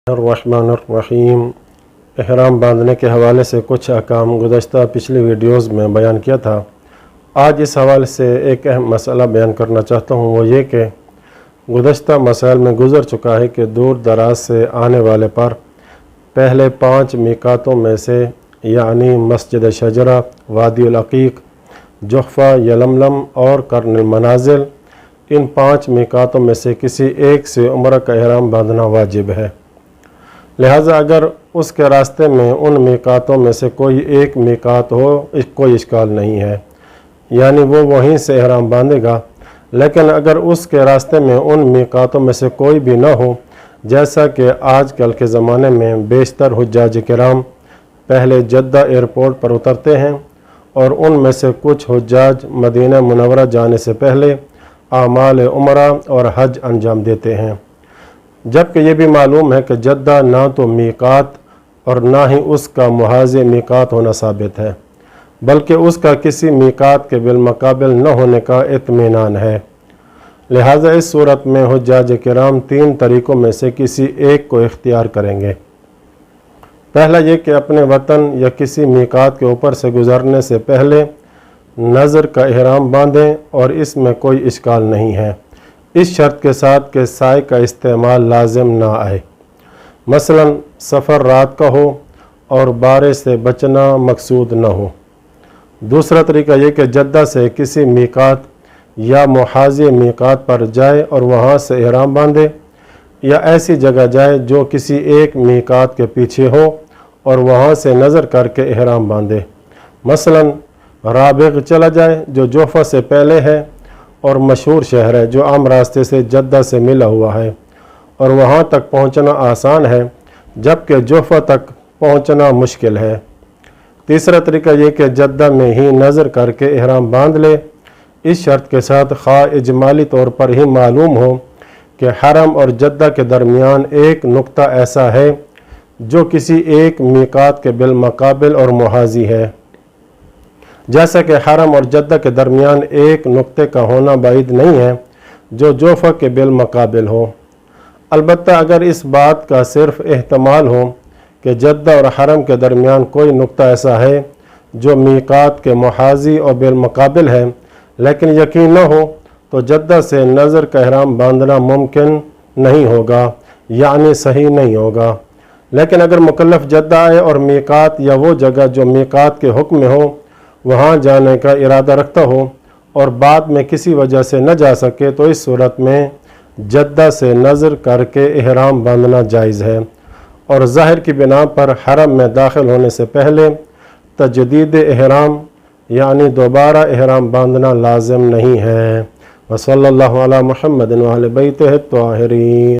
الرحمن الرحیم۔ احرام باندھنے کے حوالے سے کچھ احکام گزشتہ پچھلی ویڈیوز میں بیان کیا تھا۔ آج اس حوالے سے ایک اہم مسئلہ بیان کرنا چاہتا ہوں، وہ یہ کہ گزشتہ مسائل میں گزر چکا ہے کہ دور دراز سے آنے والے پر پہلے 5 میقاتوں میں سے یعنی مسجد شجرہ، وادی العقیق، جحفہ، یلملم اور قرن المنازل، ان 5 میقاتوں میں سے کسی ایک سے عمرہ کا احرام باندھنا واجب ہے۔ لہٰذا اگر اس کے راستے میں ان میقاتوں میں سے کوئی ایک میقات ہو، کوئی اشکال نہیں ہے، یعنی وہ وہیں سے احرام باندھے گا۔ لیکن اگر اس کے راستے میں ان میقاتوں میں سے کوئی بھی نہ ہو، جیسا کہ آج کل کے زمانے میں بیشتر حجاج کرام پہلے جدہ ایئرپورٹ پر اترتے ہیں اور ان میں سے کچھ حجاج مدینہ منورہ جانے سے پہلے اعمال عمرہ اور حج انجام دیتے ہیں، جبکہ یہ بھی معلوم ہے کہ جدہ نہ تو میقات اور نہ ہی اس کا محاذی میقات ہونا ثابت ہے، بلکہ اس کا کسی میقات کے بالمقابل نہ ہونے کا اطمینان ہے۔ لہٰذا اس صورت میں حجاج کرام 3 طریقوں میں سے کسی ایک کو اختیار کریں گے۔ پہلا یہ کہ اپنے وطن یا کسی میقات کے اوپر سے گزرنے سے پہلے نظر کا احرام باندھیں، اور اس میں کوئی اشکال نہیں ہے، اس شرط کے ساتھ کہ سائے کا استعمال لازم نہ آئے، مثلا سفر رات کا ہو اور بارش سے بچنا مقصود نہ ہو۔ دوسرا طریقہ یہ کہ جدہ سے کسی میقات یا محاذی میقات پر جائے اور وہاں سے احرام باندھے، یا ایسی جگہ جائے جو کسی ایک میقات کے پیچھے ہو اور وہاں سے نظر کر کے احرام باندھے، مثلا رابغ چلا جائے جو جحفہ سے پہلے ہے اور مشہور شہر ہے، جو عام راستے سے جدہ سے ملا ہوا ہے اور وہاں تک پہنچنا آسان ہے، جبکہ جحفہ تک پہنچنا مشکل ہے۔ تیسرا طریقہ یہ کہ جدہ میں ہی نظر کر کے احرام باندھ لے، اس شرط کے ساتھ خواہ اجمالی طور پر ہی معلوم ہو کہ حرم اور جدہ کے درمیان ایک نقطہ ایسا ہے جو کسی ایک میقات کے بالمقابل اور محاذی ہے، جیسا کہ حرم اور جدہ کے درمیان ایک نقطے کا ہونا بعید نہیں ہے جو جحفہ کے بالمقابل ہو۔ البتہ اگر اس بات کا صرف احتمال ہو کہ جدہ اور حرم کے درمیان کوئی نقطہ ایسا ہے جو میقات کے محاذی اور بالمقابل ہے، لیکن یقین نہ ہو، تو جدہ سے نظر کا احرام باندھنا ممکن نہیں ہوگا، یعنی صحیح نہیں ہوگا۔ لیکن اگر مکلف جدہ آئے اور میقات یا وہ جگہ جو میقات کے حکم میں ہو وہاں جانے کا ارادہ رکھتا ہو اور بعد میں کسی وجہ سے نہ جا سکے، تو اس صورت میں جدہ سے نظر کر کے احرام باندھنا جائز ہے، اور ظاہر کی بنا پر حرم میں داخل ہونے سے پہلے تجدید احرام یعنی دوبارہ احرام باندھنا لازم نہیں ہے۔ وصلی اللہ علی محمد وآل بیتہ الطاہرین۔